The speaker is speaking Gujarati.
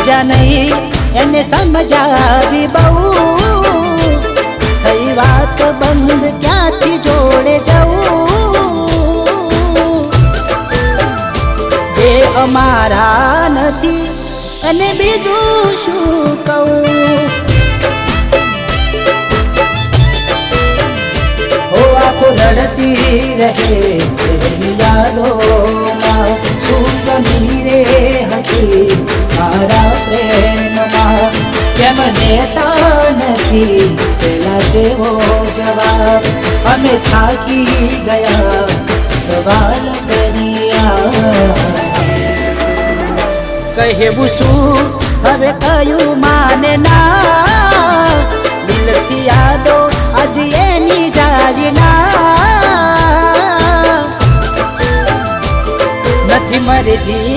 મજા નહીં એને સમજાવી બહુ થઈ વાત બંધ ક્યાંથી જોડે જવું જે અમારા નથી અને બીજું શું કહું હો આંખો લડતી રહે તેરી યાદોમાં શું કમી રે હતી મારા પ્રેમમાં કેમ દેતા નથી પેલા જેવો જવાબ અમે થાકી ગયા સવાલ કર્યા કહેવું શું હવે કયું માને ના દિલથી યાદો આજ એની જાય ના નથી મરજી